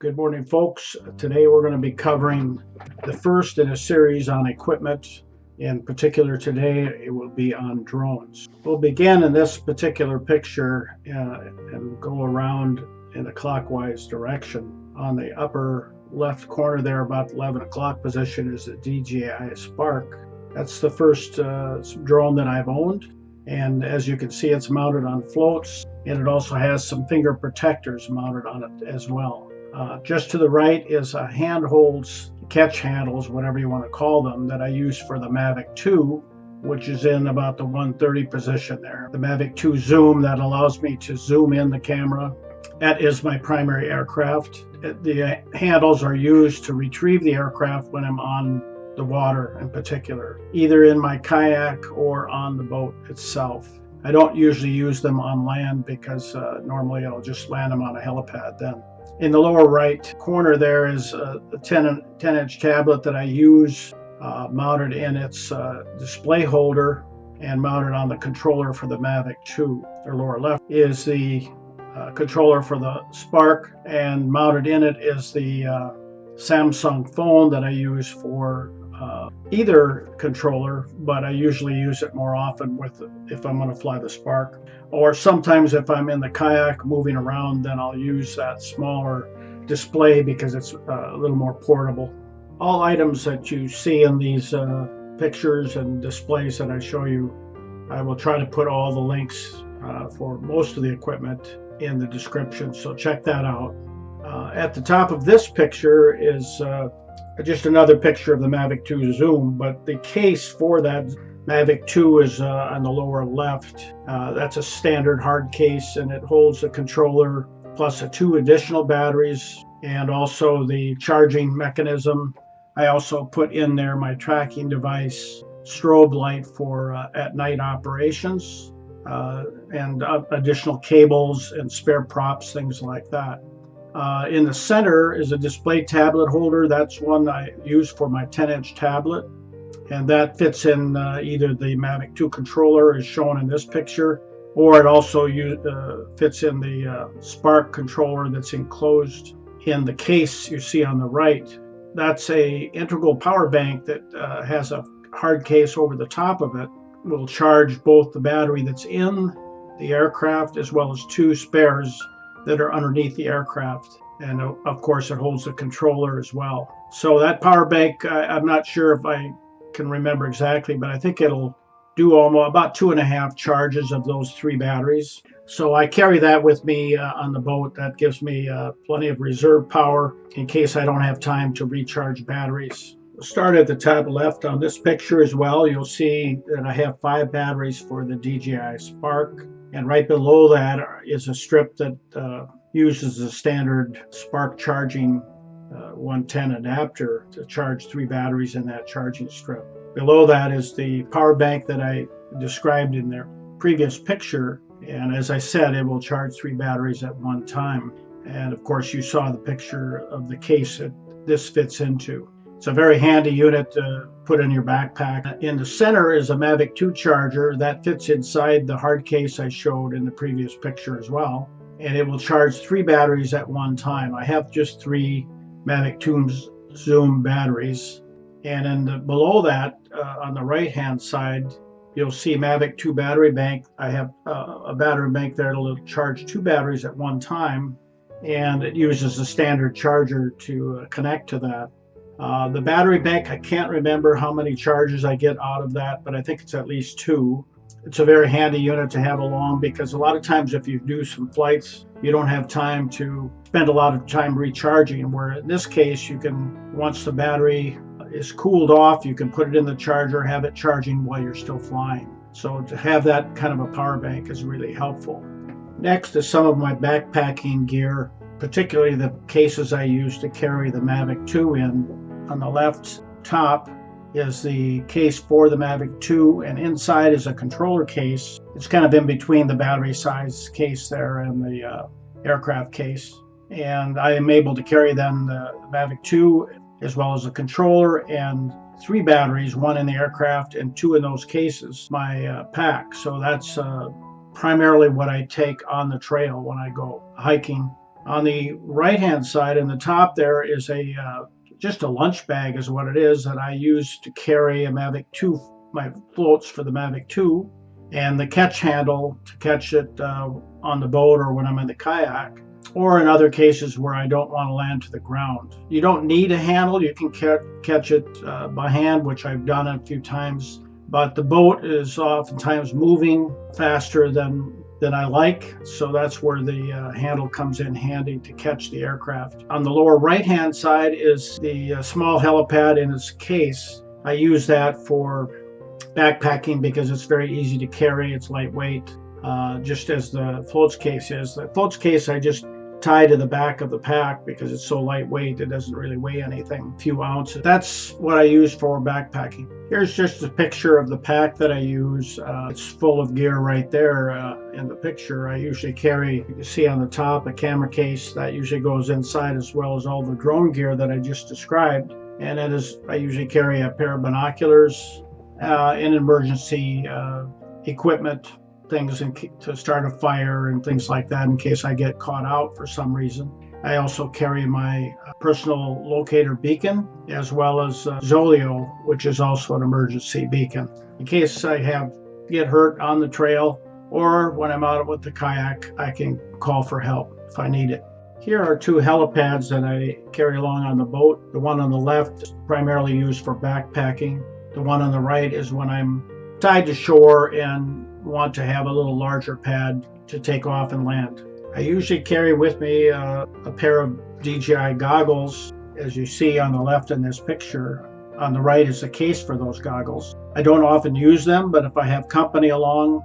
Good morning, folks. Today we're going to be covering the first in a series on equipment. In particular, today it will be on drones. We'll begin in this particular picture and go around in a clockwise direction. On the upper left corner there, about 11 o'clock position, is the DJI Spark. That's the first drone that I've owned. And as you can see, it's mounted on floats, and it also has some finger protectors mounted on it as well. Just to the right is a handholds, catch handles, whatever you want to call them, that I use for the Mavic 2, which is in about the 130 position there. The Mavic 2 Zoom, that allows me to zoom in the camera. That is my primary aircraft. The handles are used to retrieve the aircraft when I'm on the water in particular, either in my kayak or on the boat itself. I don't usually use them on land because normally I'll just land them on a helipad then. In the lower right corner there is a 10-inch tablet that I use mounted in its display holder and mounted on the controller for the Mavic 2. The lower left is the controller for the Spark, and mounted in it is the Samsung phone that I use for either controller, but I usually use it more often if I'm going to fly the Spark. Or sometimes if I'm in the kayak moving around, then I'll use that smaller display because it's a little more portable. All items that you see in these pictures and displays that I show you, I will try to put all the links for most of the equipment in the description, so check that out. At the top of this picture is just another picture of the Mavic 2 Zoom, but the case for that Mavic 2 is on the lower left. That's a standard hard case, and it holds the controller plus 2 additional batteries and also the charging mechanism. I also put in there my tracking device, strobe light for at night operations, and additional cables and spare props, things like that. In the center is a display tablet holder. That's one I use for my 10-inch tablet, and that fits in either the Mavic 2 controller as shown in this picture, or it also fits in the Spark controller that's enclosed in the case you see on the right. That's a integral power bank that has a hard case over the top of it. Will charge both the battery that's in the aircraft as well as 2 spares that are underneath the aircraft, and of course it holds the controller as well. So that power bank, I'm not sure if I can remember exactly, but I think it'll do almost about 2.5 charges of those 3 batteries. So I carry that with me on the boat. That gives me plenty of reserve power in case I don't have time to recharge batteries. We'll start at the top left on this picture as well. You'll see that I have 5 batteries for the DJI Spark. And right below that is a strip that uses a standard Spark charging 110 adapter to charge 3 batteries in that charging strip. Below that is the power bank that I described in the previous picture. And as I said, it will charge 3 batteries at one time. And of course, you saw the picture of the case that this fits into. It's a very handy unit to put in your backpack. In the center is a Mavic 2 charger that fits inside the hard case I showed in the previous picture as well. And it will charge 3 batteries at one time. I have just 3 Mavic 2 Zoom batteries. And below that, on the right-hand side, you'll see Mavic 2 battery bank. I have a battery bank there that'll charge 2 batteries at one time. And it uses a standard charger to connect to that. The battery bank, I can't remember how many charges I get out of that, but I think it's at least 2. It's a very handy unit to have along because a lot of times if you do some flights, you don't have time to spend a lot of time recharging, where in this case, you can, once the battery is cooled off, you can put it in the charger, have it charging while you're still flying. So to have that kind of a power bank is really helpful. Next is some of my backpacking gear, particularly the cases I use to carry the Mavic 2 in. On the left top is the case for the Mavic 2, and inside is a controller case. It's kind of in between the battery size case there and the aircraft case. And I am able to carry then the Mavic 2 as well as a controller and 3 batteries, 1 in the aircraft and 2 in those cases, my pack. So that's primarily what I take on the trail when I go hiking. On the right-hand side in the top there is just a lunch bag is what it is that I use to carry a Mavic 2, my floats for the Mavic 2, and the catch handle to catch it on the boat or when I'm in the kayak, or in other cases where I don't want to land to the ground. You don't need a handle. You can catch it by hand, which I've done a few times, but the boat is oftentimes moving faster than I like, so that's where the handle comes in handy to catch the aircraft. On the lower right-hand side is the small helipad in its case. I use that for backpacking because it's very easy to carry. It's lightweight, just as the floats case is. The floats case I just tie to the back of the pack because it's so lightweight. It doesn't really weigh anything, a few ounces. That's what I use for backpacking. Here's just a picture of the pack that I use. It's full of gear right there in the picture. I usually carry, you can see on the top, a camera case that usually goes inside, as well as all the drone gear that I just described. And it is, I usually carry a pair of binoculars, and emergency equipment, things to start a fire and things like that in case I get caught out for some reason. I also carry my personal locator beacon, as well as Zoleo, which is also an emergency beacon, in case I get hurt on the trail, or when I'm out with the kayak, I can call for help if I need it. Here are two helipads that I carry along on the boat. The one on the left is primarily used for backpacking. The one on the right is when I'm tied to shore and want to have a little larger pad to take off and land. I usually carry with me a pair of DJI goggles, as you see on the left in this picture. On the right is the case for those goggles. I don't often use them, but if I have company along,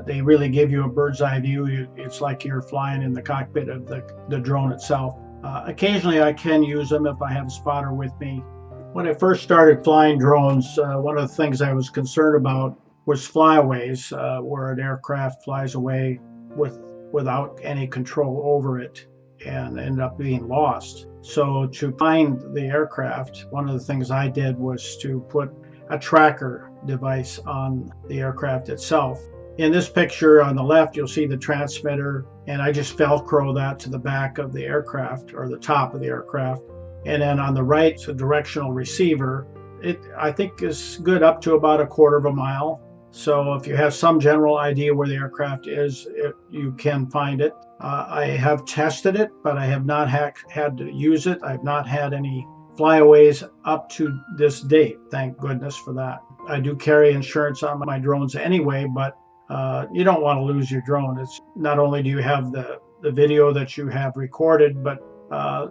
they really give you a bird's eye view. It's like you're flying in the cockpit of the drone itself. Occasionally I can use them if I have a spotter with me. When I first started flying drones, one of the things I was concerned about was flyaways, where an aircraft flies away without any control over it and end up being lost. So to find the aircraft, one of the things I did was to put a tracker device on the aircraft itself. In this picture on the left, you'll see the transmitter, and I just Velcro that to the back of the aircraft, or the top of the aircraft. And then on the right, it's a directional receiver. It, I think, is good up to about 1/4 mile. So if you have some general idea where the aircraft is, you can find it. I have tested it, but I have not had to use it. I've not had any flyaways up to this date. Thank goodness for that. I do carry insurance on my drones anyway, but you don't want to lose your drone. It's not only do you have the video that you have recorded, but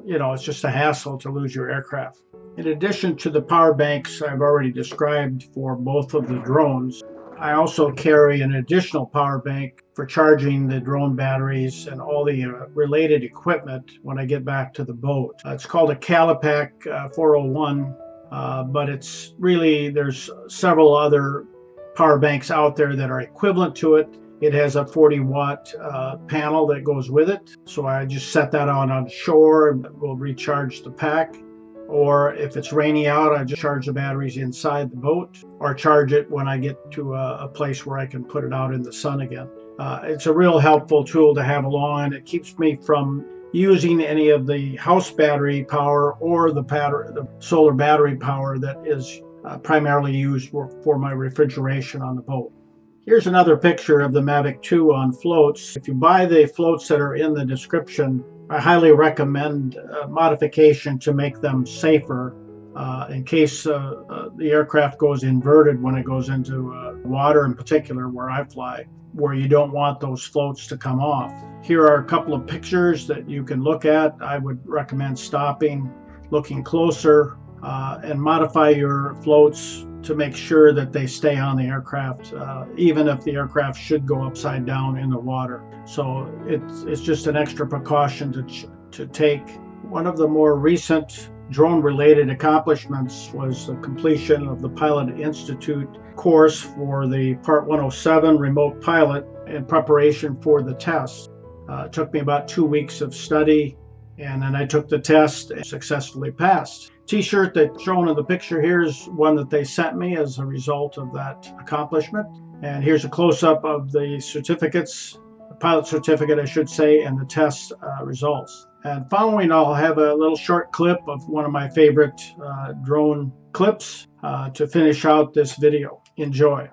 it's just a hassle to lose your aircraft. In addition to the power banks I've already described for both of the drones, I also carry an additional power bank for charging the drone batteries and all the related equipment when I get back to the boat. It's called a Helipad 401, but it's really, there's several other power banks out there that are equivalent to it. It has a 40-watt panel that goes with it, so I just set that on shore and will recharge the pack. Or if it's rainy out, I just charge the batteries inside the boat, or charge it when I get to a place where I can put it out in the sun again. It's a real helpful tool to have along, and it keeps me from using any of the house battery power or the solar battery power that is primarily used for my refrigeration on the boat. Here's another picture of the Mavic 2 on floats. If you buy the floats that are in the description, I highly recommend modification to make them safer in case the aircraft goes inverted when it goes into water, in particular where I fly, where you don't want those floats to come off. Here are a couple of pictures that you can look at. I would recommend stopping, looking closer, and modify your floats to make sure that they stay on the aircraft, even if the aircraft should go upside down in the water. So it's just an extra precaution to take. One of the more recent drone-related accomplishments was the completion of the Pilot Institute course for the Part 107 remote pilot in preparation for the test. It took me about 2 weeks of study, and then I took the test and successfully passed. T-shirt that's shown in the picture here is one that they sent me as a result of that accomplishment. And here's a close-up of the certificates pilot certificate, I should say, and the test results. And following, I'll have a little short clip of one of my favorite drone clips to finish out this video. Enjoy.